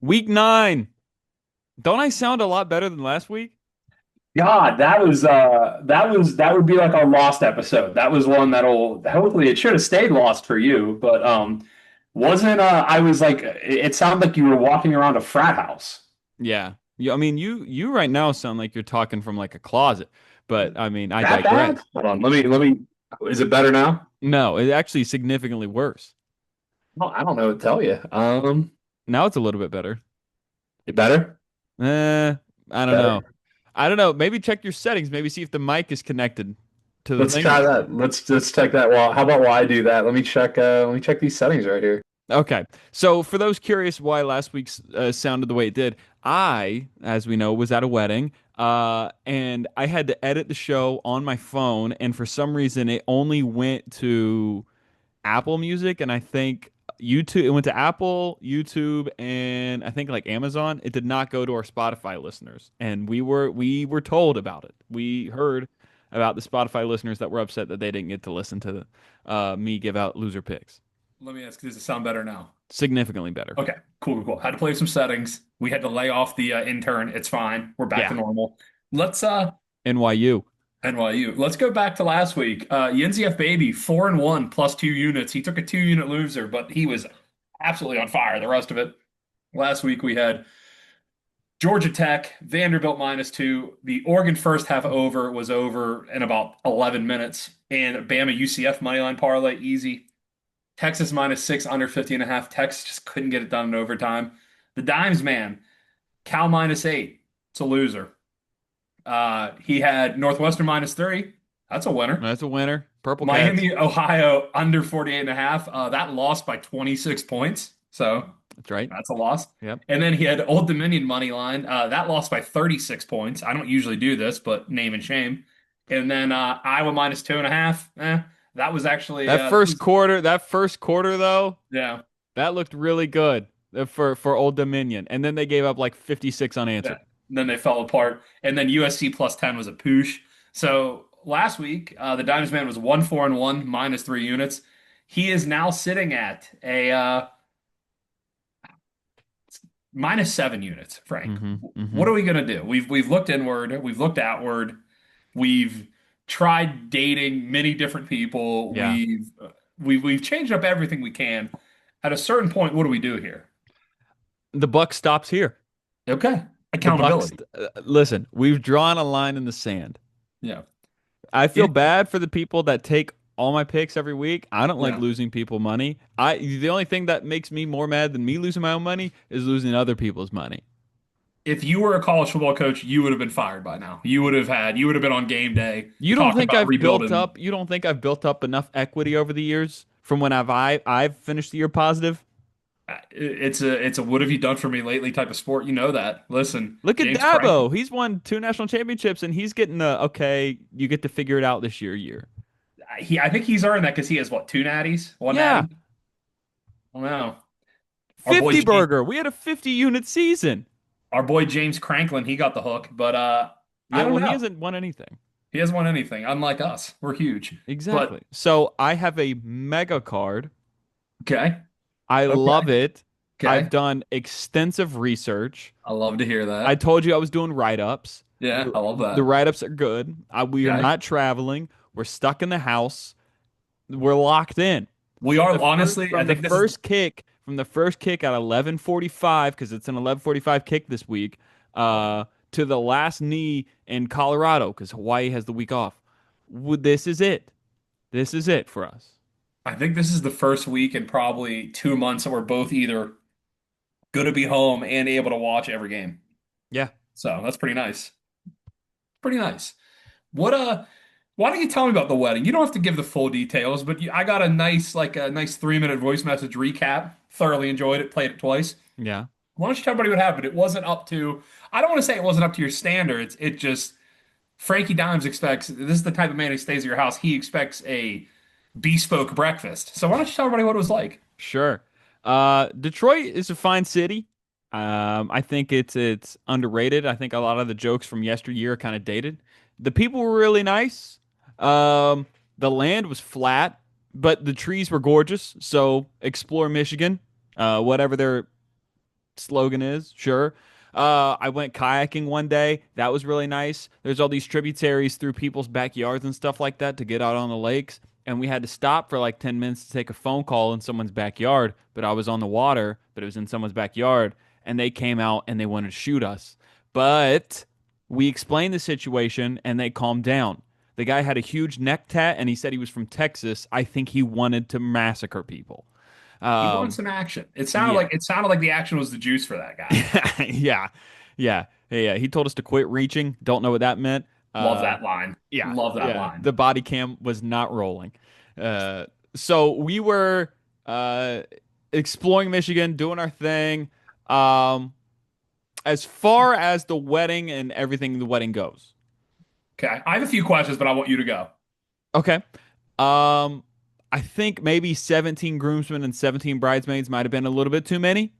Week 9. Don't I sound a lot better than last week? God, that would be like our lost episode. That was one that'll hopefully it should have stayed lost for you, but wasn't I was like it sounded like you were walking around a frat house. Yeah. I mean, you right now sound like you're talking from like a closet, but I mean, I That bad? digress. Hold on, let me is it better now? No, it's actually significantly worse. Well, I don't know what to tell you. Now it's a little bit better. Better? I don't know. Better. I don't know. Maybe check your settings. Maybe see if the mic is connected to the Let's try thingy. that. Let's check that. Well, how about while I do that? Let me check these settings right here. Okay. So for those curious why last week's sounded the way it did, I, as we know, was at a wedding, and I had to edit the show on my phone, and for some reason it only went to Apple Music, and I think YouTube. It went to Apple, YouTube, and I think like Amazon. It did not go to our Spotify listeners, and we were told about it. We heard about the Spotify listeners that were upset that they didn't get to listen to me give out loser picks. Let me ask, does it sound better now? Significantly better. Okay, cool. Had to play with some settings. We had to lay off the intern. It's fine. We're back to Yeah. normal. Let's NYU. NYU. Let's go back to last week. Yinzer baby, 4-1 plus 2 units. He took a 2 unit loser, but he was absolutely on fire the rest of it. Last week we had Georgia Tech, Vanderbilt -2. The Oregon first half over was over in about 11 minutes. And Bama UCF moneyline parlay, easy. Texas -6, under 50.5. Texas just couldn't get it done in overtime. The Dimes man, Cal -8. It's a loser. He had Northwestern -3. That's a winner. That's a winner. Purple Cats. Miami, Ohio under 48.5. That lost by 26 points. So That's right. that's a loss. Yep. And then he had Old Dominion money line. That lost by 36 points. I don't usually do this, but name and shame. And then Iowa -2.5. That was actually That first quarter though, yeah. that looked really good for Old Dominion. And then they gave up like 56 Yeah. unanswered. Then they fell apart. And then USC +10 was a poosh. So last week, the Dimes man was 1-4-1, -3 units. He is now sitting at a -7 units, Frank. Mm-hmm. Mm-hmm. What are we gonna do? We've looked inward, we've looked outward, we've tried dating many different people, Yeah. we've changed up everything we can. At a certain point, what do we do here? The buck stops here. Okay. The Bucks. Accountability. Listen, we've drawn a line in the sand. Yeah. I feel It, bad for the people that take all my picks every week. I don't like yeah. losing people money. The only thing that makes me more mad than me losing my own money is losing other people's money. If you were a college football coach, you would have been fired by now. You would have been on game day talking about rebuilding. You don't think I've built up enough equity over the years from when I've finished the year positive? It's a what have you done for me lately type of sport. You know that. Listen, Look at James Franklin. Dabo. He's won 2 national championships and he's getting a okay, you get to figure it out this year. I think he's earned that because he has what, two natties, one Yeah. natty. I don't know. Our boy 50 James, burger. We had a 50 unit season. our boy James Franklin, he got the hook, but I Yeah, don't well, he know. hasn't won anything. He hasn't won anything, unlike us. We're huge. Exactly. But So I have a mega card. okay, I okay, love it. I've okay. done extensive research. I love to hear I that. told you I was doing write-ups. Yeah, I love The that. write-ups are good. We are Okay. not traveling. We're stuck in the house. We're locked in. We From are the first honestly, I from the think this is first kick, from the first kick at 11:45 because it's an 11:45 kick this week, to the last knee in Colorado because Hawaii has the week off. This is it. This is it for us. I think this is the first week in probably 2 months that we're both either going to be home and able to watch every game. Yeah. So that's pretty nice. Pretty nice. What why don't you tell me about the wedding? You don't have to give the full details, but I got a nice 3 minute voice message recap. Thoroughly enjoyed it, played it twice. Yeah. Why don't you tell everybody what happened? It wasn't up to, I don't want to say it wasn't up to your standards. It just, Frankie Dimes expects, this is the type of man who stays at your house. He expects a bespoke breakfast. So why don't you tell everybody what it was like? Sure. Detroit is a fine city. I think it's underrated. I think a lot of the jokes from yesteryear are kind of dated. The people were really nice. The land was flat, but the trees were gorgeous. So explore Michigan. Whatever their slogan is. Sure. I went kayaking one day. That was really nice. There's all these tributaries through people's backyards and stuff like that to get out on the lakes. And we had to stop for like 10 minutes to take a phone call in someone's backyard. But I was on the water, but it was in someone's backyard. And they came out and they wanted to shoot us. But we explained the situation and they calmed down. The guy had a huge neck tat and he said he was from Texas. I think he wanted to massacre people. He wanted Um, some action. yeah. It sounded like the action was the juice for that guy. Yeah. Yeah. Yeah. He told us to quit reaching. Don't know what that meant. Love Uh, that line. yeah. Love that Yeah. line. The body cam was not rolling. Uh, so we were uh, exploring Michigan, doing our thing. Um, as far as the wedding and everything the wedding goes. Okay. I have a few questions, but I want you to go. Okay. Um, I think maybe 17 groomsmen and 17 bridesmaids might have been a little bit too many.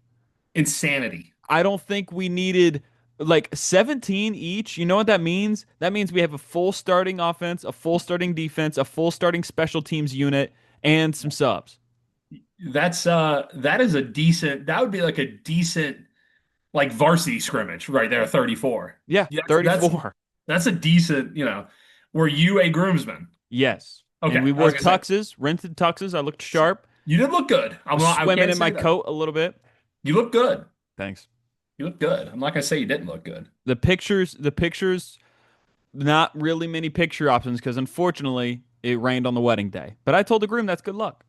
Insanity. I don't think we needed like 17 each. You know what that means? That means we have a full starting offense, a full starting defense, a full starting special teams unit, and some subs. That is a decent that would be like a decent like varsity scrimmage right there, 34. Yeah, Yeah, $34. that's a decent, were you a groomsman? Yes. And Okay, we I was wore gonna say tuxes, rented tuxes. I looked sharp. you did look good. Was I swimming can't in my say that. coat a little bit. You look good. Thanks. You look good. I'm not gonna say you didn't look good. The pictures, not really many picture options because unfortunately it rained on the wedding day. But I told the groom that's good luck.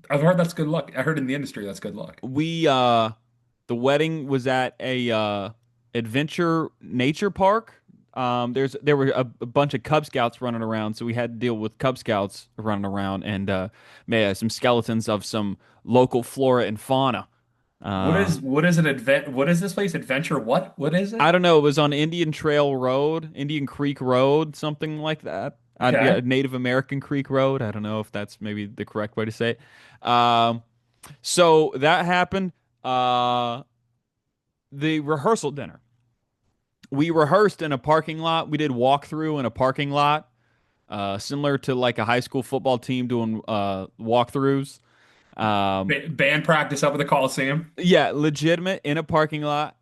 I've heard that's good luck. I heard in the industry that's good luck. We the wedding was at a adventure nature park. There were a bunch of Cub Scouts running around, so we had to deal with Cub Scouts running around and some skeletons of some local flora and fauna. Uh, What is an advent? What is this place? Adventure? What is I it? don't know. It was on Indian Trail Road, Indian Creek Road, something like that. Yeah, Okay. Native American Creek Road. I don't know if that's maybe the correct way to say it. So that happened. The rehearsal dinner. We rehearsed in a parking lot. We did walkthrough in a parking lot, similar to like a high school football team doing walkthroughs. Um, Band practice up at the Coliseum. yeah, legitimate in a parking lot.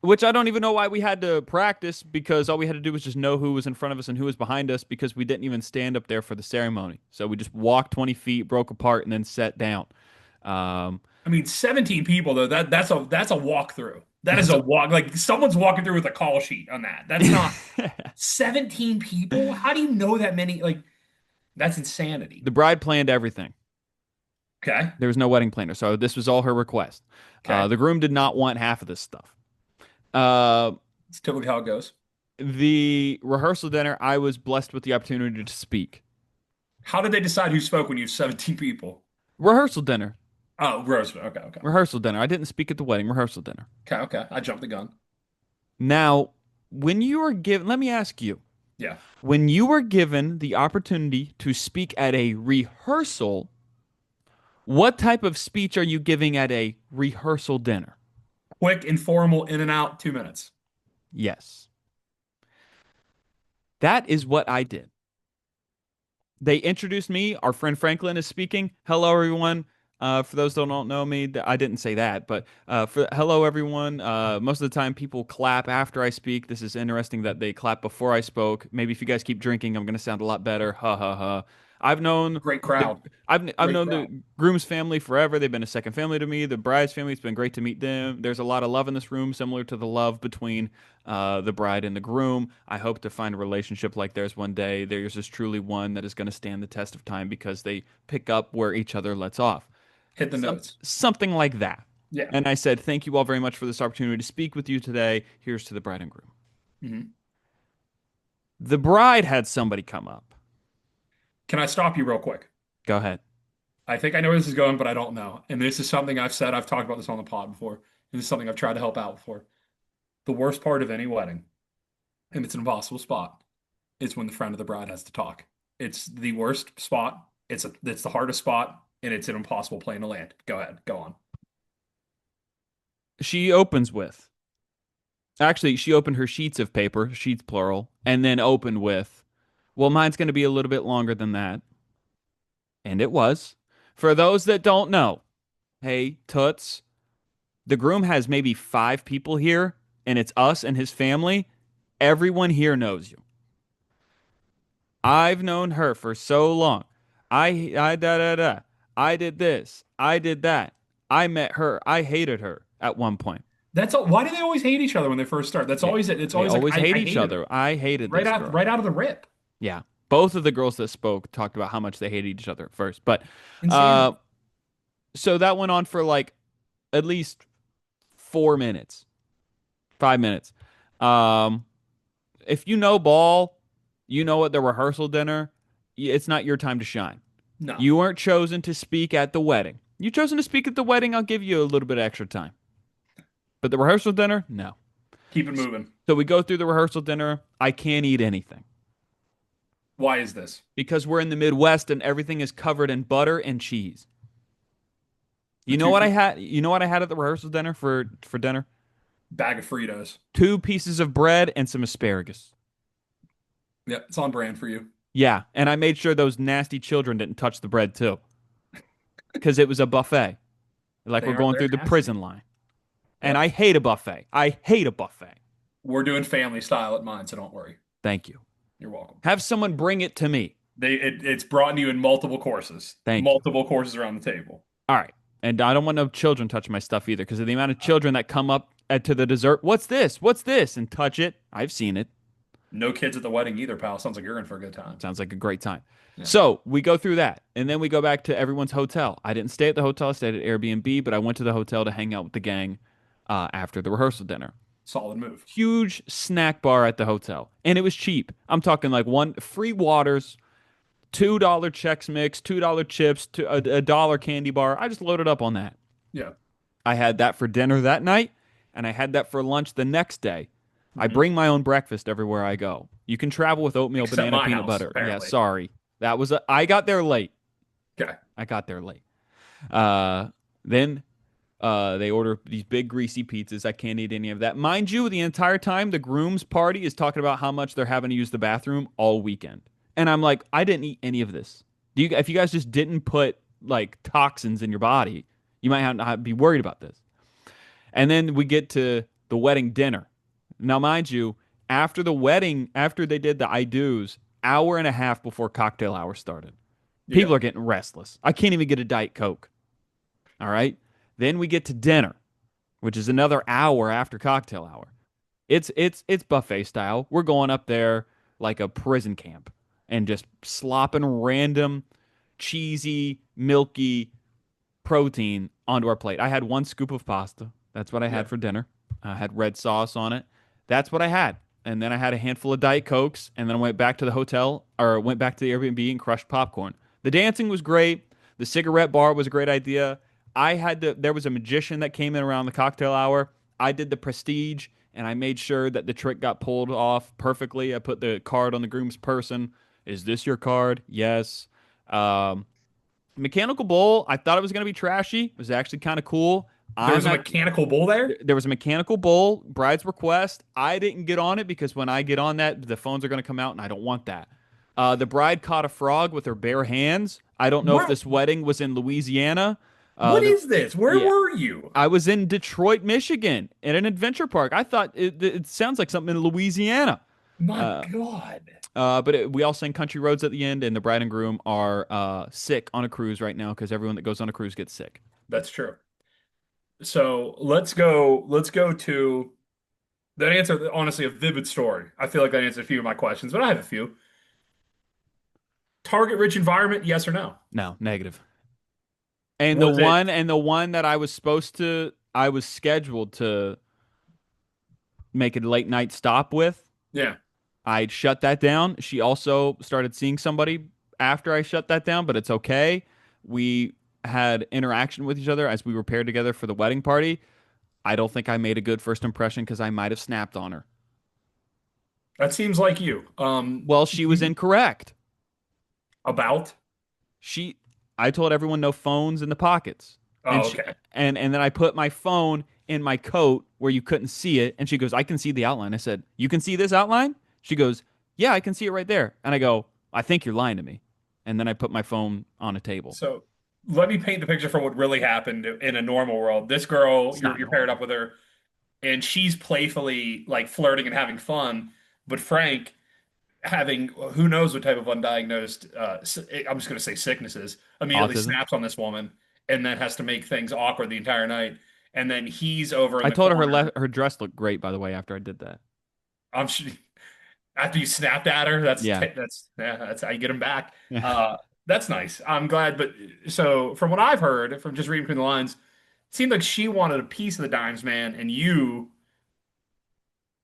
Which I don't even know why we had to practice because all we had to do was just know who was in front of us and who was behind us because we didn't even stand up there for the ceremony. So we just walked 20 feet, broke apart, and then sat down. Um, I mean, 17 people though. That's a walkthrough. That is that's a a, walk. Like someone's walking through with a call sheet on that. That's not 17 people. How do you know that many? Like that's insanity. the bride planned everything. Okay. There was no wedding planner, so this was all her request. Okay. The groom did not want half of this stuff. Uh, It's typically how it goes. the rehearsal dinner, I was blessed with the opportunity to speak. How did they decide who spoke when you have 17 people? Rehearsal dinner, Oh, gross. Okay. Okay. rehearsal dinner. I didn't speak at the wedding. Rehearsal dinner. Okay. Okay. I jumped the gun. Now, when you are given, let me ask you, Yeah. when you were given the opportunity to speak at a rehearsal, what type of speech are you giving at a rehearsal dinner? Quick, informal, in and out, 2 minutes. Yes, that is what I did. They introduced me. Our friend Franklin is speaking. Hello, everyone. For those that don't know me, I didn't say that, but for hello, everyone. Most of the time, people clap after I speak. This is interesting that they clap before I spoke. Maybe if you guys keep drinking, I'm going to sound a lot better. Ha ha ha. I've known Great the crowd. I've Great known crowd. the groom's family forever. They've been a second family to me. The bride's family, it's been great to meet them. There's a lot of love in this room, similar to the love between the bride and the groom. I hope to find a relationship like theirs one day. Theirs is truly one that is going to stand the test of time because they pick up where each other lets off. Hit the notes. Something like that. Yeah. And I said, thank you all very much for this opportunity to speak with you today. Here's to the bride and groom. Mhm. The bride had somebody come up. Can I stop you real quick? Go ahead. I think I know where this is going, but I don't know. And this is something I've said. I've talked about this on the pod before. And this is something I've tried to help out before. The worst part of any wedding, and it's an impossible spot, is when the friend of the bride has to talk. It's the worst spot. It's the hardest spot, and it's an impossible plane to land. Go ahead. Go on. She opens with, actually, she opened her sheets of paper, sheets plural, and then opened with, well, mine's going to be a little bit longer than that. And it was. For those that don't know, hey, Toots, The groom has maybe 5 people here, and it's us and his family. Everyone here knows you. I've known her for so long. I da da da. I did this. I did that. I met her. I hated her at one point. That's all. Why do they always hate each other when they first start? That's They always it. It's they always like always hate I each hated her other. I hated right this out girl. right out of the rip. Yeah. Both of the girls that spoke talked about how much they hated each other at first. But uh Insanity. so that went on for like at least 4 minutes, 5 minutes. Um if you know ball, you know at the rehearsal dinner, it's not your time to shine. No, You weren't chosen to speak at the wedding. You chosen to speak at the wedding, I'll give you a little bit of extra time. But the rehearsal dinner, no. keep it moving. So we go through the rehearsal dinner. I can't eat anything Why is this? because we're in the Midwest and everything is covered in butter and cheese. The You know two what I had? You know what I had at the rehearsal dinner for dinner? bag of Fritos. 2 pieces of bread and some asparagus. Yeah, it's on brand for you. Yeah, and I made sure those nasty children didn't touch the bread too, because it was a buffet. Like we're going They're through the nasty. prison line. And Yep. I hate a buffet. I hate a buffet. We're doing family style at mine, so don't worry. Thank you. You're welcome. Have someone bring it to me. It's brought to you in multiple courses. Thank you. Multiple courses around the table. All right. And I don't want no children touching my stuff either because of the amount of children that come up to the dessert. What's this? What's this? And touch it. I've seen it. No kids at the wedding either, pal. Sounds like you're in for a good time. Sounds like a great time. Yeah. So we go through that. And then we go back to everyone's hotel. I didn't stay at the hotel. I stayed at Airbnb, but I went to the hotel to hang out with the gang after the rehearsal dinner. Solid move. Huge snack bar at the hotel. And it was cheap. I'm talking like one free waters, $2 Chex Mix, $2 chips, a dollar candy bar. I just loaded up on that. Yeah. I had that for dinner that night, and I had that for lunch the next day. I Mhm. bring my own breakfast everywhere I go. You can travel with oatmeal, Except banana, my peanut house, butter. Yeah, apparently. sorry. I got there late. Okay. I got there late. Then they order these big greasy pizzas. I can't eat any of that. Mind you, the entire time the groom's party is talking about how much they're having to use the bathroom all weekend. And I'm like, I didn't eat any of this. If you guys just didn't put like toxins in your body, you might not be worried about this. And then we get to the wedding dinner. Now, mind you, after the wedding, after they did the I do's, hour and a half before cocktail hour started. Yeah. People are getting restless. I can't even get a Diet Coke. All right. Then we get to dinner, which is another hour after cocktail hour. It's buffet style. We're going up there like a prison camp and just slopping random cheesy, milky protein onto our plate. I had 1 scoop of pasta. That's what I Yeah. had for dinner. I had red sauce on it. That's what I had. And then I had a handful of Diet Cokes, and then I went back to the hotel or went back to the Airbnb and crushed popcorn. The dancing was great. The cigarette bar was a great idea. There was a magician that came in around the cocktail hour. I did the prestige and I made sure that the trick got pulled off perfectly. I put the card on the groom's person. Is this your card? Yes. Um, Mechanical Bull, I thought it was going to be trashy. It was actually kind of cool. There I'm was a not. mechanical bull there? There was a Mechanical Bull, bride's request. I didn't get on it because when I get on that, the phones are going to come out, and I don't want that. The bride caught a frog with her bare hands. I don't know if What this wedding was in Louisiana. what The is this? Where Yeah, were you? I was in Detroit, Michigan, at an adventure park. I thought it sounds like something in Louisiana. My Uh, God. we all sang Country Roads at the end, and the bride and groom are sick on a cruise right now because everyone that goes on a cruise gets sick. That's true. So let's go to that answer, honestly, a vivid story. I feel like that answered a few of my questions, but I have a few. Target rich environment, yes or no? No, negative. And Was it? the one that I was scheduled to make a late night stop with, Yeah, I shut that down. She also started seeing somebody after I shut that down, but it's okay. We had interaction with each other as we were paired together for the wedding party. I don't think I made a good first impression because I might have snapped on her. that seems like you. Well, she was incorrect. About? She, I told everyone no phones in the pockets, and Oh, she, okay. and then I put my phone in my coat where you couldn't see it, and she goes, "I can see the outline." I said, "You can see this outline?" She goes, "Yeah, I can see it right there." And I go, "I think you're lying to me." And then I put my phone on a table. So let me paint the picture for what really happened in a normal world. This girl, It's you're not you're paired up normal. with her, and she's playfully like flirting and having fun, but Frank having who knows what type of undiagnosed I'm just going to say sicknesses immediately Autism. snaps on this woman and then has to make things awkward the entire night. And then he's over in I the told her corner. her dress looked great, by the way, after I did that. I'm sure after you snapped at her, that's Yeah. that's yeah, that's how you get him back. Yeah. That's nice. I'm glad. But so from what I've heard from just reading between the lines, it seemed like she wanted a piece of the Dimes man, and you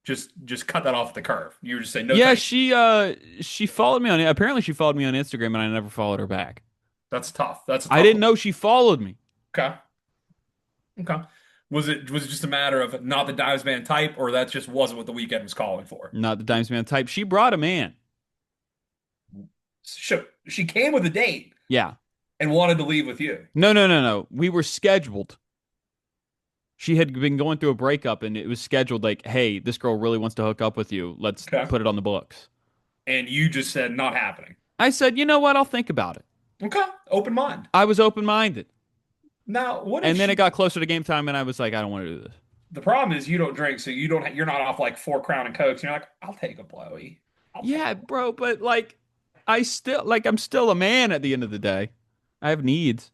just cut that off at the curve. You were just saying no, Yeah, thank you. she followed me on apparently she followed me on Instagram and I never followed her back. That's tough. That's a I tough didn't one. know she followed me. Okay. Okay. Was it just a matter of not the Dimes man type, or that just wasn't what the weekend was calling for? Not the Dimes Man type. She brought a man. She came with a date Yeah. and wanted to leave with you. No, no, no, no. We were scheduled. She had been going through a breakup and it was scheduled like, hey, this girl really wants to hook up with you. Let's Okay. put it on the books. And you just said not happening. I said, you know what? I'll think about it. Okay. Open mind. I was open minded. Now, what if And then it she? got closer to game time and I was like, I don't want to do this. The problem is you don't drink, so you don't. You're not off like four Crown and Cokes. And you're like, I'll take a blowy. I'll take Yeah, a blow. bro, but like, I'm still a man at the end of the day. I have needs.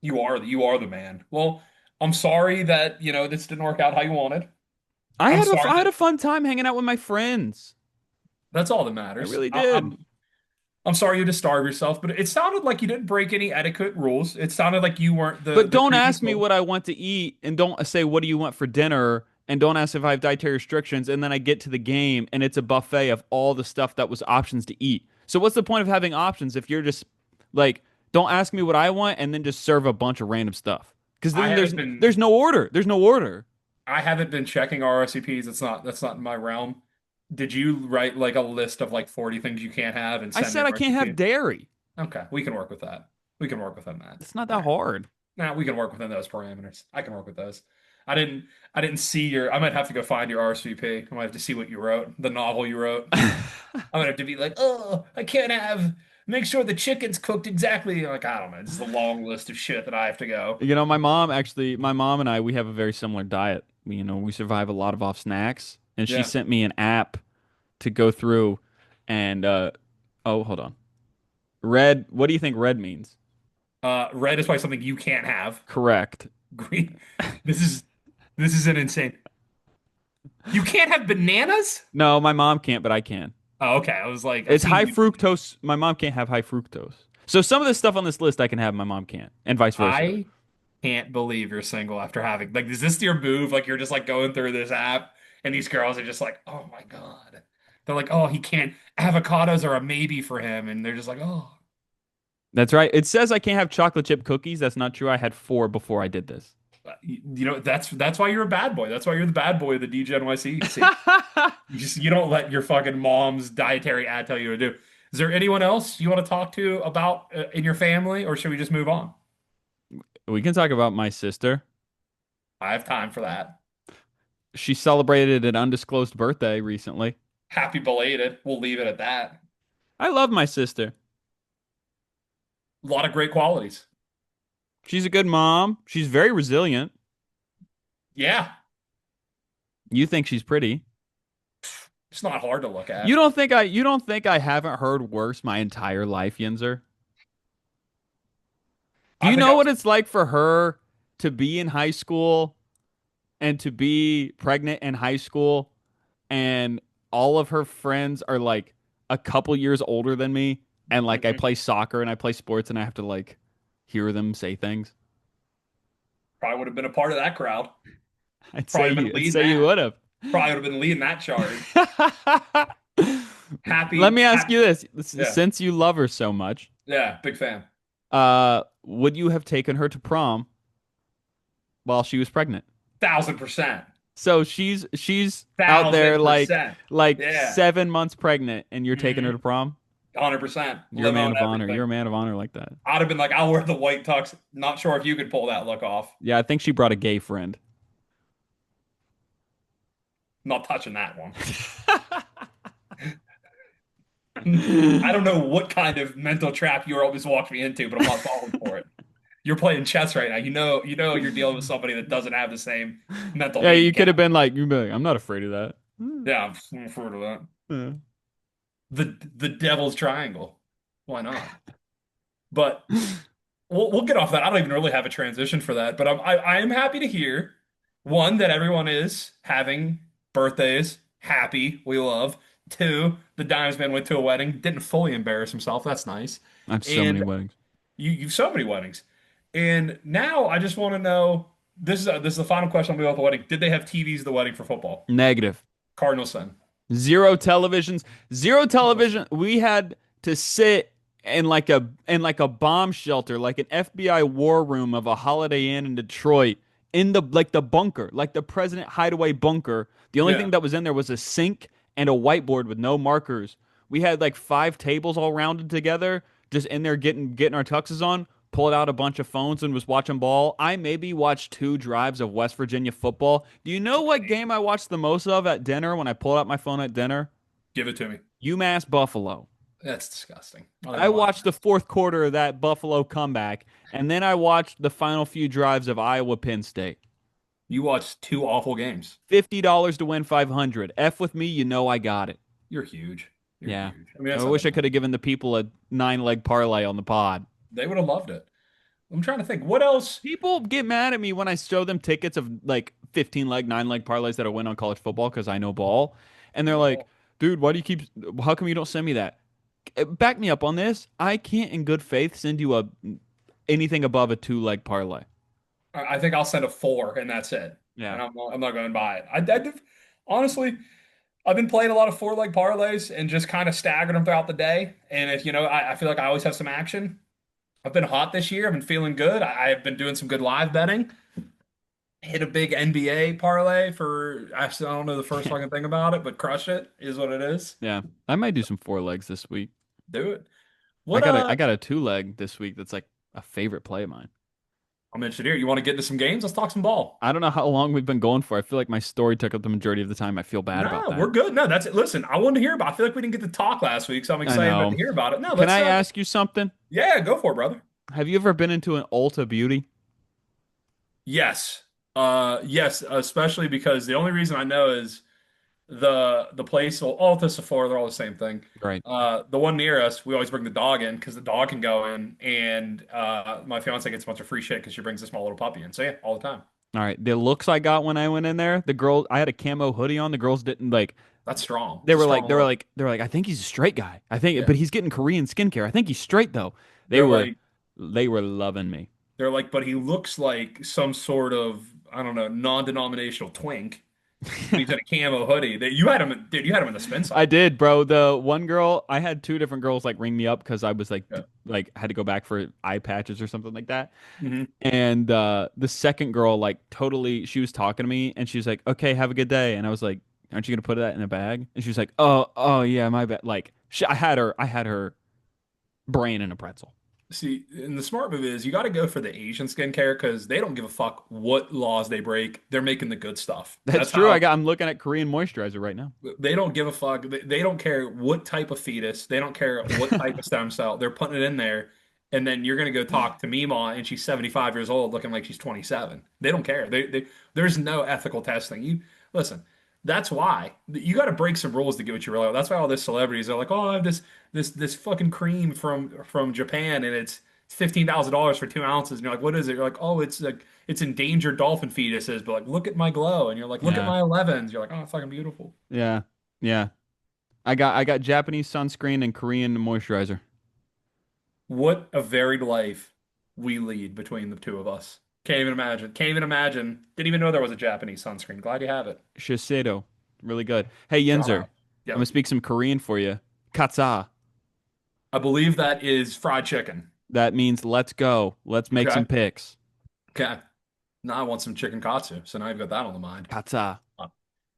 You are the man. Well, I'm sorry that this didn't work out how you wanted. I'm I sorry had that a fun time hanging out with my friends. that's all that I matters. really I, did. I'm sorry you had to starve yourself, but it sounded like you didn't break any etiquette rules. It sounded like you weren't the But the don't creepy ask me cool. what I want to eat and don't say what do you want for dinner and don't ask if I have dietary restrictions and then I get to the game and it's a buffet of all the stuff that was options to eat. So what's the point of having options if you're just like don't ask me what I want and then just serve a bunch of random stuff? Because I then haven't been there's no order. There's no order. I haven't been checking RSVPs. That's not in my realm. Did you write like a list of like 40 things you can't have and I send me said an I can't have RSVP? dairy. Okay, we can work with that. We can work within that. It's not All that right. hard. Now we can work within those parameters. I can work with those. I didn't I didn't see your I might have to go find your RSVP. I might have to see what you wrote, the novel you wrote. I'm gonna have to be like, oh, I can't have make sure the chicken's cooked exactly. Like, I don't know. It's a long list of shit that I have to go. You know, my mom and I, we have a very similar diet. We survive a lot of off snacks, and she Yeah. sent me an app to go through and oh, hold on. Red, what do you think red means? Red is probably something you can't have. Correct. Green. This is this is an insane. You can't have bananas? No, my mom can't, but I can. Oh, okay. I was like, I've It's seen high you. fructose. My mom can't have high fructose. So some of the stuff on this list I can have, my mom can't, and vice versa. I can't believe you're single after having like is this your move? Like you're just like going through this app and these girls are just like, oh my God. They're like, oh, he can't avocados are a maybe for him. And they're just like, oh. That's right. It says I can't have chocolate chip cookies. That's not true. I had four before I did this. That's why you're a bad boy. That's why you're the bad boy of the DGNYC. See, you don't let your fucking mom's dietary ad tell you what to do. Is there anyone else you want to talk to about in your family, or should we just move on? We can talk about my sister. I have time for that. She celebrated an undisclosed birthday recently. Happy belated. We'll leave it at that. I love my sister. A lot of great qualities. She's a good mom. She's very resilient. Yeah, You think she's pretty. it's not hard to look at. You don't think I haven't heard worse my entire life, Yinzer? Do I you think know I was what it's like for her to be in high school and to be pregnant in high school and all of her friends are like a couple years older than me and like I Mhm. play soccer and I play sports and I have to like hear them say things? Probably would have been a part of that crowd. Probably been I'd leading say you that. would have. Probably would have been leading that charge. Let Happy, me ask happy. you this. Yeah, Since you love her so much, yeah. Big fan. would you have taken her to prom while she was pregnant? 1,000%. So she's out there Thousand percent. like Yeah. 7 months pregnant, and you're taking her Hmm. to prom. 100%. You're a man Limo and of honor. You're everything. a man of honor like that. I'd have been like, I'll wear the white tux. Not sure if you could pull that look off. Yeah, I think she brought a gay friend. Not touching that one. I don't know what kind of mental trap you always walked me into, but I'm not falling for it. You're playing chess right now. You're dealing with somebody that doesn't have the same mental Yeah, you could have handicap. been like, you'd be like, I'm not afraid of that. Yeah, I'm afraid of that. Yeah. The devil's triangle. Why not? But we'll get off that. I don't even really have a transition for that, but I am happy to hear one that everyone is having birthdays. Happy, we love. Two, the Dimes man went to a wedding, didn't fully embarrass himself. That's nice. I have so many And weddings. you've so many weddings. And now I just want to know. This is the final question on about the wedding. Did they have TVs at the wedding for football? Negative. Cardinal son. Zero televisions. Zero Cardinal television. son. We had to sit in like a bomb shelter, like an FBI war room of a Holiday Inn in Detroit, in the bunker, like the president hideaway bunker. The only Yeah. thing that was in there was a sink and a whiteboard with no markers. We had like five tables all rounded together, just in there getting our tuxes on. Pulled out a bunch of phones and was watching ball. I maybe watched two drives of West Virginia football. Do you know what game I watched the most of at dinner when I pulled out my phone at dinner? Give it to me. UMass Buffalo. That's disgusting. I don't I even watch watched the fourth quarter of that Buffalo comeback, and then I watched the final few drives of Iowa Penn State. You watched two awful games. $50 to win 500. F with me, you know I got it. You're huge. You're Yeah. huge. I mean, I that's not wish that I could bad. have given the people a 9 leg parlay on the pod. They would have loved it. I'm trying to think. What else? People get mad at me when I show them tickets of like 15 leg, 9 leg parlays that I win on college football because I know ball. And they're like, Well, dude, why do you keep, how come you don't send me that? Back me up on this. I can't in good faith send you anything above a 2 leg parlay. I think I'll send a four, and that's it. Yeah. And I'm not going to buy it. Honestly, I've been playing a lot of four leg parlays and just kind of staggered them throughout the day. And if I feel like I always have some action. I've been hot this year. I've been feeling good. I've been doing some good live betting. Hit a big NBA parlay for, actually, I don't know the first fucking thing about it, but crush it is what it is. Yeah. I might do some 4 legs this week. Do it. I What got a I got a 2 leg this week that's like a favorite play of mine. I'm interested here. You want to get into some games? Let's talk some ball. I don't know how long we've been going for. I feel like my story took up the majority of the time. I feel bad about No, we're that. good. No, that's it. Listen, I wanted to hear about it. I feel like we didn't get to talk last week, so I'm I excited to know. hear about it. No, Can let's I ask you something? yeah, go for it, brother. Have you ever been into an Ulta Beauty? Yes. Yes, especially because the only reason I know is the place, well, Alta, Sephora, they're all the same thing. Right. The one near us, we always bring the dog in because the dog can go in, and my fiance gets a bunch of free shit because she brings a small little puppy in. So yeah, all the time. All right. The looks I got when I went in there, the girl, I had a camo hoodie on. The girls didn't like. That's strong. They It's a were like, strong they were look. like, they were like, I think he's a straight guy. I think, Yeah. but he's getting Korean skincare. I think he's straight though. They They're were, like they were loving me. they're like, but he looks like some sort of, I don't know, non-denominational twink. But he's in a camo hoodie. That you had him, dude. You had him in the spin I cycle. did, bro. The one girl, I had two different girls like ring me up because I was like, Yeah. like had to go back for eye patches or something like that. Hmm. And the second girl, like totally, she was talking to me and she was like, "Okay, have a good day." And I was like, "Aren't you gonna put that in a bag?" And she was like, "Oh yeah, my bad." Like, I had her brain in a pretzel. See, and the smart move is you got to go for the Asian skincare because they don't give a fuck what laws they break. They're making the good stuff. That's That's true. how I'm looking at Korean moisturizer right now. they don't give a fuck. They don't care what type of fetus. They don't care what type of stem cell. They're putting it in there. And then you're gonna go talk to Mima, and she's 75 years old, looking like she's 27. They don't care. There's no ethical testing. You listen. That's why you got to break some rules to get what you really want. That's why all these celebrities are like, oh, I have this fucking cream from Japan, and it's $15,000 for 2 ounces. And you're like, what is it? You're like, oh, it's like it's endangered dolphin fetuses, but like, look at my glow, and you're like, look at Yeah, my 11s. You're like, oh, it's fucking beautiful. yeah, yeah. I got Japanese sunscreen and Korean moisturizer. What a varied life we lead between the two of us. Can't even imagine. Can't even imagine. Didn't even know there was a Japanese sunscreen. Glad you have it. Shiseido, really good. Hey Shout Yinzer, out. I'm gonna Yep. speak some Korean for you. Katsa. I believe that is fried chicken. That means let's go. Let's make Okay. some picks. Okay. Now I want some chicken katsu. So now you've got that on the mind. Katsa.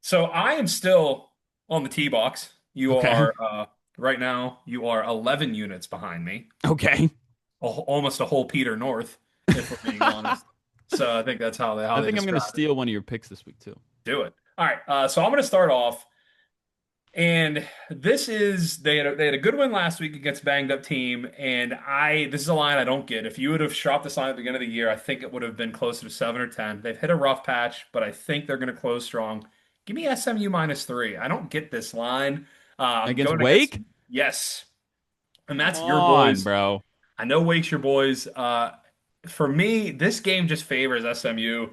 So I am still on the T box. You Okay. are right now. You are 11 units behind me, Okay. almost a whole Peter North, if we're being honest. So I think that's how I they think I'm gonna describe it. steal one of your picks this week too. Do it. All right. So I'm going to start off. And they had a good win last week against a banged up team, and I this is a line I don't get. If you would have shopped this line at the beginning of the year, I think it would have been closer to 7 or 10. They've hit a rough patch, but I think they're going to close strong. Give me SMU -3. I don't get this line. I'm Against going against Wake? yes, and Come that's your on, boys. bro. I know Wake's your boys. For me, this game just favors SMU.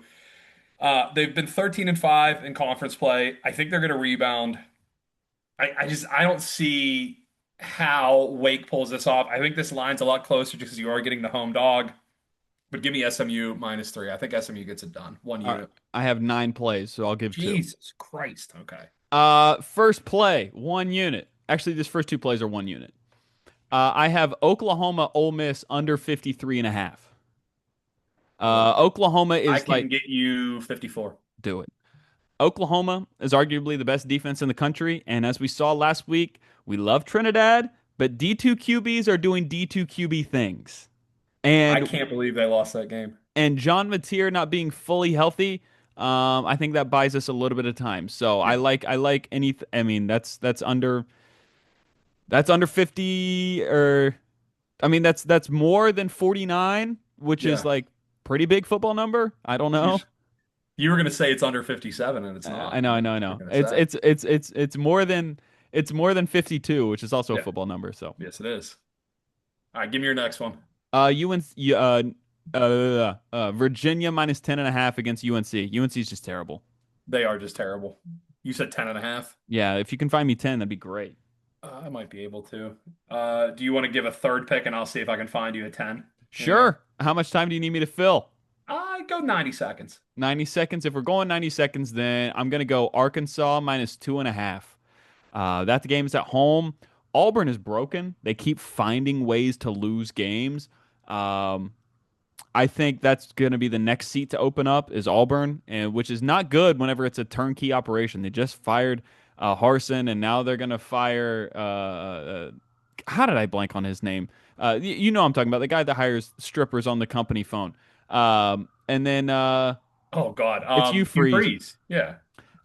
They've been 13-5 in conference play. I think they're going to rebound. I don't see how Wake pulls this off. I think this line's a lot closer because you are getting the home dog. But give me SMU -3. I think SMU gets it done. One All right. unit. I have 9 plays, so I'll give two. Jesus Christ. Okay. First play, 1 unit. Actually, this first 2 plays are 1 unit. I have Oklahoma Ole Miss under 53 and a half. Oh, Oklahoma I is can like, get you 54. do it. Oklahoma is arguably the best defense in the country. And as we saw last week, we love Trinidad, but D2 QBs are doing D2 QB things. I And can't believe they lost that game. John Mateer not being fully healthy, I think that buys us a little bit of time. So Yeah. I like any. I mean, that's under 50, or I mean that's more than 49, which is Yeah. like pretty big football number. I don't You, know. you were going to say it's under 57 and it's I not. know, I I know know, I what you're know. going to It's say. it's it's it's it's more than 52, which is also a Yeah. football number. So, Yes, it is. All right. Give me your next one. UNC, Virginia minus 10.5 against UNC. UNC is just terrible. They are just terrible. You said 10.5. Yeah, if you can find me 10, that'd be great. I might be able to. Do you want to give a third pick and I'll see if I can find you a 10 anywhere? Sure. How much time do you need me to fill? Go 90 seconds. 90 seconds. If we're going 90 seconds, then I'm going to go Arkansas minus 2.5. That game is at home. Auburn is broken. They keep finding ways to lose games. Um, I think that's going to be the next seat to open up is Auburn, and which is not good whenever it's a turnkey operation. They just fired Harson, and now they're going to fire. How did I blank on his name? You know I'm talking about the guy that hires strippers on the company phone. And then Oh God. it's Hugh Hugh Freeze. Freeze. Yeah.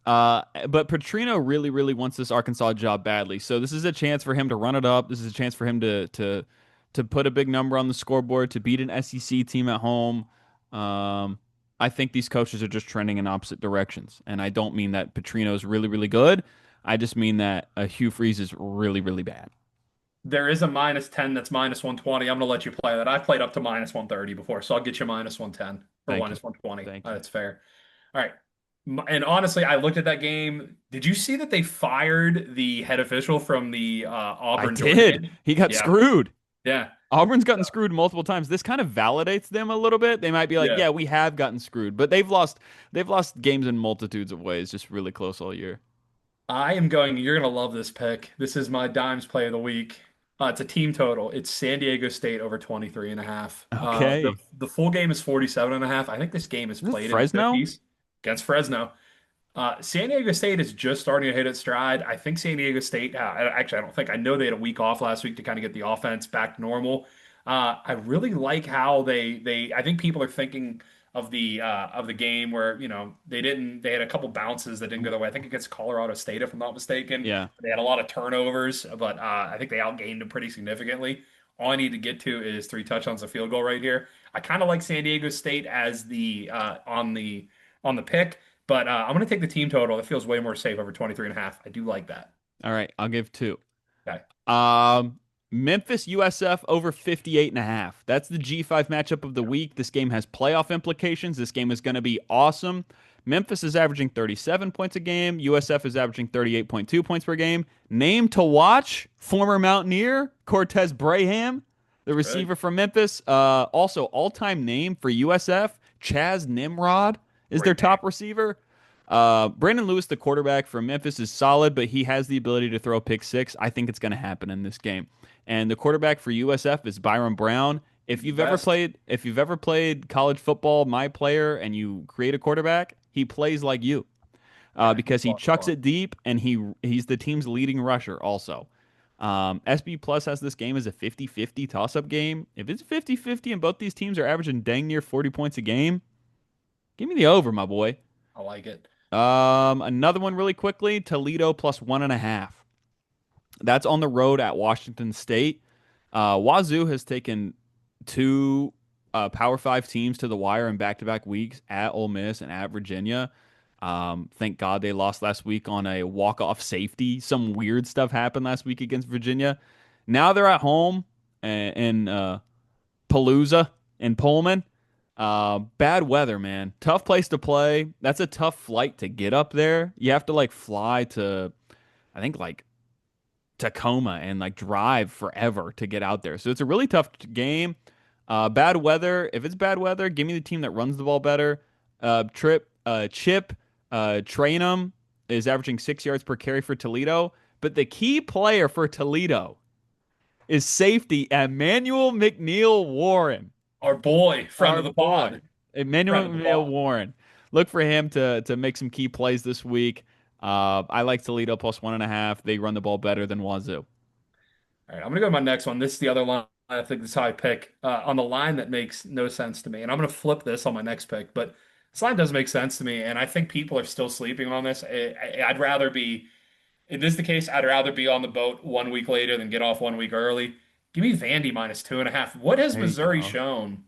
But Petrino really, really wants this Arkansas job badly. So this is a chance for him to run it up. This is a chance for him to put a big number on the scoreboard, to beat an SEC team at home. Um, I think these coaches are just trending in opposite directions, and I don't mean that Petrino is really, really good. I just mean that Hugh Freeze is really, really bad. There is a -10 that's -120. I'm gonna let you play that. I've played up to -130 before, so I'll get you -110 or Thank you, -120. thank you. That's fair. All right. And honestly, I looked at that game. Did you see that they fired the head official from the I Auburn Georgia did. game? He got Yeah. screwed. Yeah. Auburn's gotten screwed multiple times. This kind of validates them a little bit. They might be like, Yeah. "Yeah, we have gotten screwed," but they've lost games in multitudes of ways, just really close all year. You're going to love this pick. This is my Dimes play of the week. It's a team total. It's San Diego State over 23.5. Okay, The full game is 47.5. I think this game is is this played in the Fresno? 50s against Fresno. San Diego State is just starting to hit its stride. I think San Diego State, actually, I don't think, I know they had a week off last week to kind of get the offense back to normal. I really like how I think people are thinking of the game where, they had a couple bounces that didn't go their way. I think against Colorado State, if I'm not mistaken. Yeah. They had a lot of turnovers, but I think they outgained them pretty significantly. All I need to get to is 3 touchdowns, a field goal right here. I kind of like San Diego State as the on the pick. But I'm going to take the team total. It feels way more safe over 23.5. I do like that. All right, I'll give two. Okay. Um, Memphis USF over 58.5. That's the G5 matchup of the week. This game has playoff implications. This game is going to be awesome. Memphis is averaging 37 points a game. USF is averaging 38.2 points per game. Name to watch, former Mountaineer Cortez Braham, the Good. receiver from Memphis. Also, all-time name for USF, Chaz Nimrod is their Great name. top receiver. Brandon Lewis, the quarterback from Memphis, is solid, but he has the ability to throw a pick six. I think it's going to happen in this game. And the quarterback for USF is Byron Brown. If He's the you've ever best. played, if you've ever played college football, my player, and you create a quarterback, he plays like you, Yeah, he's because he lots of chucks fun. it deep, and he's the team's leading rusher also. SB Plus has this game as a 50-50 toss-up game. If it's 50-50 and both these teams are averaging dang near 40 points a game, give me the over, my boy. I like it. Another one really quickly, Toledo plus 1.5. That's on the road at Washington State. Wazoo has taken two Power Five teams to the wire in back-to-back weeks at Ole Miss and at Virginia. Thank God they lost last week on a walk-off safety. Some weird stuff happened last week against Virginia. Now they're at home in Palooza in Pullman. Bad weather, man. Tough place to play. That's a tough flight to get up there. You have to like fly to, I think like Tacoma and like drive forever to get out there. So it's a really tough game. Bad weather. If it's bad weather, give me the team that runs the ball better. Chip, Trainum is averaging 6 yards per carry for Toledo. But the key player for Toledo is safety Emmanuel McNeil Warren, Our boy, friend our of the boy. pod, Emmanuel friend of the McNeil pod. Warren. Look for him to make some key plays this week. I like Toledo plus 1.5. They run the ball better than Wazoo. All right, I'm gonna go to my next one. This is the other line. I think this is how I pick on the line that makes no sense to me, and I'm gonna flip this on my next pick. But this line doesn't make sense to me, and I think people are still sleeping on this. I'd rather be, if this is the case, I'd rather be on the boat 1 week later than get off 1 week early. Give me Vandy minus 2.5. What has There you Missouri go. shown?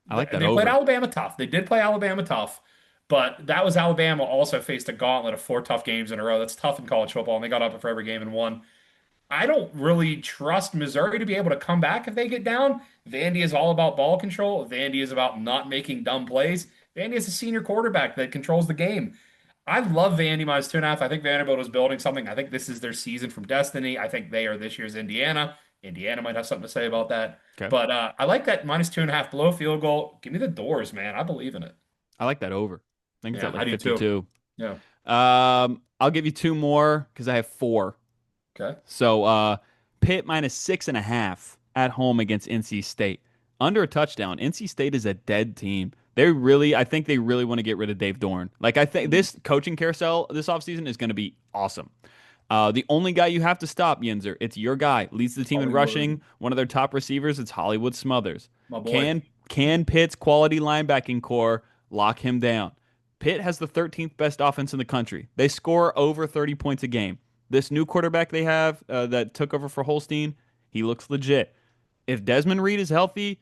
I like that They played over. Alabama tough. They did play Alabama tough, but that was Alabama also faced a gauntlet of four tough games in a row. That's tough in college football, and they got up for every game and won. I don't really trust Missouri to be able to come back if they get down. Vandy is all about ball control. Vandy is about not making dumb plays. Vandy is a senior quarterback that controls the game. I love Vandy minus 2.5. I think Vanderbilt is building something. I think this is their season from destiny. I think they are this year's Indiana. Indiana might have something to say about that. Okay. But I like that minus 2.5 below field goal. Give me the doors, man. I believe in it. I like that over. I think it's Yeah, at I like do too. 52. Yeah. I'll give you two more because I have four. Okay. So Pitt minus 6.5 at home against NC State. Under a touchdown. NC State is a dead team. I think they really want to get rid of Dave Dorn. Like, I think this coaching carousel this offseason is going to be awesome. The only guy you have to stop, Yinzer, it's your guy. Leads the team in Hollywood, rushing. One of their top receivers, it's Hollywood Smothers. my boy. Can Pitt's quality linebacking core lock him down? Pitt has the 13th best offense in the country. They score over 30 points a game. This new quarterback they have that took over for Holstein, he looks legit. If Desmond Reed is healthy,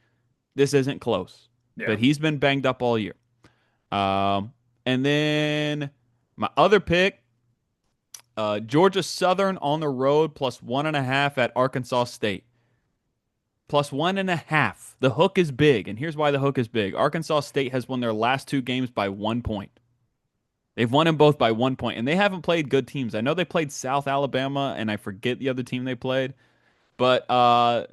this isn't close. Yeah. But he's been banged up all year. And then my other pick, Georgia Southern on the road plus 1.5 at Arkansas State. Plus 1.5. The hook is big, and here's why the hook is big. Arkansas State has won their last two games by 1 point. They've won them both by 1 point, and they haven't played good teams. I know they played South Alabama, and I forget the other team they played, but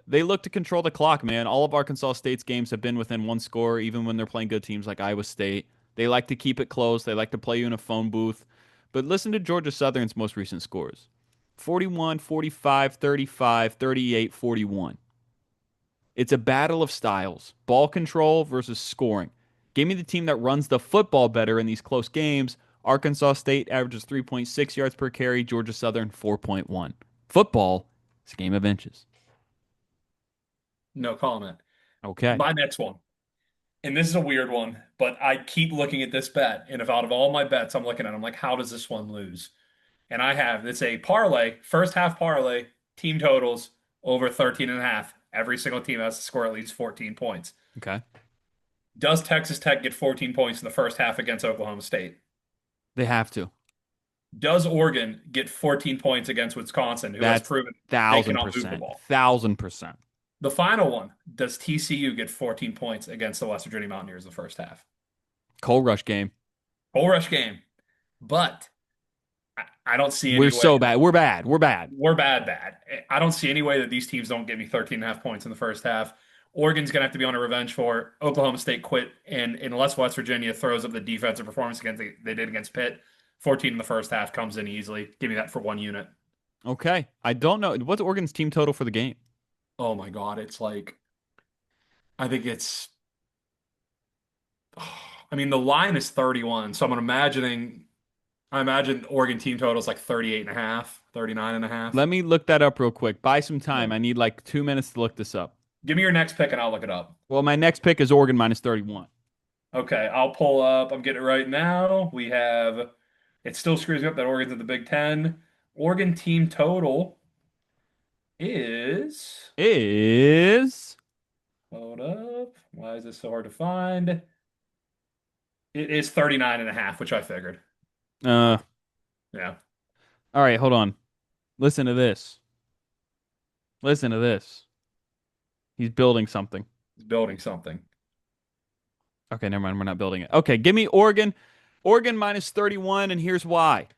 they look to control the clock, man. All of Arkansas State's games have been within one score, even when they're playing good teams like Iowa State. They like to keep it close. They like to play you in a phone booth. But listen to Georgia Southern's most recent scores: 41, 45, 35, 38, 41. It's a battle of styles, ball control versus scoring. Give me the team that runs the football better in these close games. Arkansas State averages 3.6 yards per carry, Georgia Southern 4.1. Football is a game of inches. No comment. Okay. My next one. And this is a weird one, but I keep looking at this bet. And if out of all my bets I'm looking at, I'm like, how does this one lose? And I have it's a parlay, first half parlay, team totals over 13.5. Every single team has to score at least 14 points. Okay. Does Texas Tech get 14 points in the first half against Oklahoma State? They have to. Does Oregon get 14 points against Wisconsin, who has That's proven they thousand cannot move the percent. ball? 1,000%. The final one, does TCU get 14 points against the West Virginia Mountaineers in the first half? Coal rush game. Whole rush game. But I don't see We're any way so bad. We're bad. We're bad. we're bad. I don't see any way that these teams don't give me 13.5 points in the first half. Oregon's going to have to be on a revenge for Oklahoma State quit. And unless West Virginia throws up the defensive performance against they did against Pitt, 14 in the first half comes in easily. Give me that for 1 unit. Okay. I don't know. What's Oregon's team total for the game? Oh my God. It's like, I think it's, I mean, the line is 31. So I imagine Oregon team total is like 38.5, 39.5. Let me look that up real quick. Buy some Yeah. time. I need like 2 minutes to look this up. Give me your next pick and I'll look it up. Well, my next pick is Oregon minus 31. Okay, I'll pull up. I'm getting it right now. It still screws me up that Oregon's in the Big Ten. Oregon team total. is, is hold up. Why is this so hard to find? It is 39 and a half, which I figured. uh Yeah, all right, hold on. Listen to this. Listen to this. He's building something. he's building something. Okay, never mind. We're not building it. Okay, give me Oregon. Oregon minus 31, and here's why.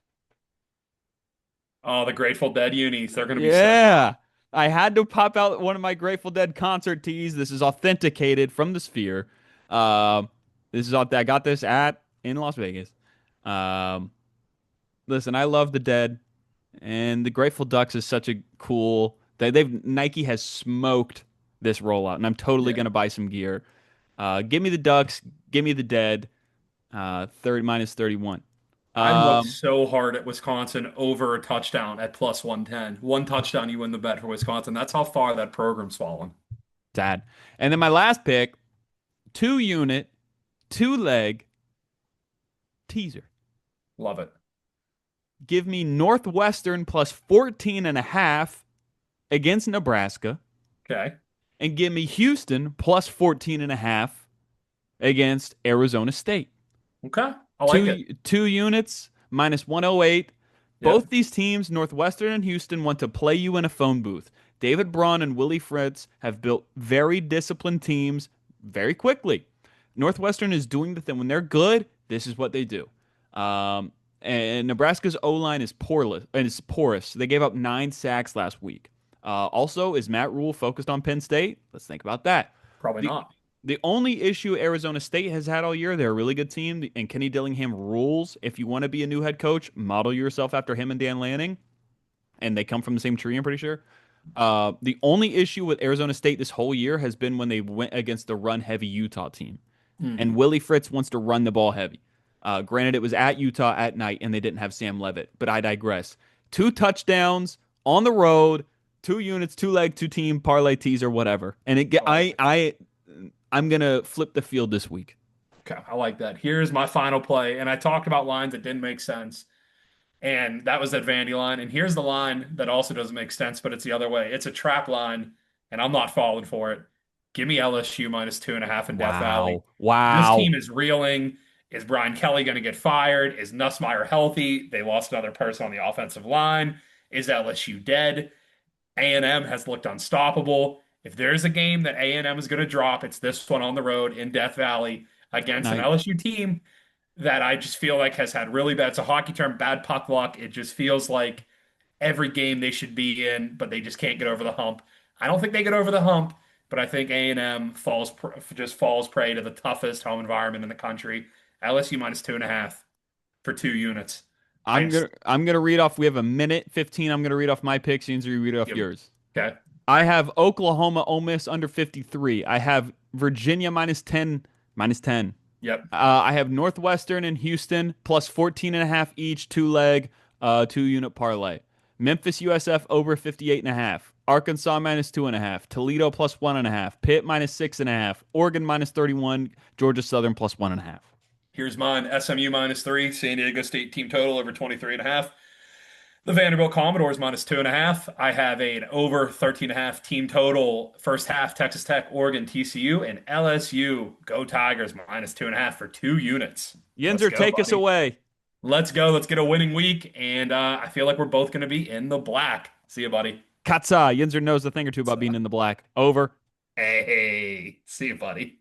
Oh, the Grateful Dead unis. They're going to be so Yeah. good. I had to pop out one of my Grateful Dead concert tees. This is authenticated from the Sphere. Um, this is I got this at in Las Vegas. Um, listen, I love the Dead, and the Grateful Ducks is such a cool. They've Nike has smoked this rollout, and I'm totally Yeah. gonna buy some gear. Give me the Ducks. Give me the Dead. Third minus 31. I'd look Um, so hard at Wisconsin over a touchdown at plus 110. One touchdown, you win the bet for Wisconsin. That's how far that program's fallen. Sad. And then my last pick, 2 unit, 2 leg teaser. Love it. Give me Northwestern plus 14 and a half against Nebraska, Okay. and give me Houston plus 14 and a half against Arizona State. Okay. I like it. Two units minus 108. Both Yep. these teams, Northwestern and Houston, want to play you in a phone booth. David Braun and Willie Fritz have built very disciplined teams very quickly. Northwestern is doing the thing when they're good. This is what they do. And Nebraska's O line is poreless and it's porous. They gave up 9 sacks last week. Also, is Matt Rule focused on Penn State? Let's think about that. Probably The not. the only issue Arizona State has had all year, they're a really good team, and Kenny Dillingham rules. If you want to be a new head coach, model yourself after him and Dan Lanning, and they come from the same tree, I'm pretty sure. The only issue with Arizona State this whole year has been when they went against the run heavy Utah team. And Hmm. Willie Fritz wants to run the ball heavy. Granted, it was at Utah at night, and they didn't have Sam Levitt, but I digress. 2 touchdowns on the road, 2 units, 2 leg, 2 team parlay teaser, whatever. And I like it. I'm gonna flip the field this week. Okay. I like that. Here's my final play. And I talked about lines that didn't make sense. And that was that Vandy line. And here's the line that also doesn't make sense, but it's the other way. It's a trap line, and I'm not falling for it. Give me LSU minus 2.5 in Death Valley. Wow, This team wow. is reeling. Is Brian Kelly going to get fired? Is Nussmeier healthy? They lost another person on the offensive line. Is LSU dead? A&M has looked unstoppable. If there's a game that A&M is going to drop, it's this one on the road in Death Valley against an Night. LSU team that I just feel like has had really bad, it's a hockey term, bad puck luck. It just feels like every game they should be in, but they just can't get over the hump. I don't think they get over the hump, but I think A&M just falls prey to the toughest home environment in the country. LSU minus 2.5 for 2 units. I just I'm gonna read off. We have a minute 15. I'm gonna read off my picks. Yinzer, you read off give yours. okay. I have Oklahoma Ole Miss under 53. I have Virginia minus 10. Yep. I have Northwestern and Houston plus 14 and a half each, 2 leg, 2 unit parlay. Memphis USF over 58 and a half. Arkansas minus 2.5. Toledo plus 1.5. Pitt minus 6.5. Oregon minus 31. Georgia Southern plus 1.5. Here's mine. SMU minus 3, San Diego State team total over 23.5. The Vanderbilt Commodores minus 2.5. I have an over 13.5 team total first half, Texas Tech, Oregon, TCU, and LSU. Go Tigers minus 2.5 for 2 units. Let's Yinzer, go, take us buddy. away. Let's go. Let's get a winning week. And I feel like we're both going to be in the black. See you, buddy. Katsa. Yinzer knows a thing or two about So, being in the black. Over. hey, see you, buddy.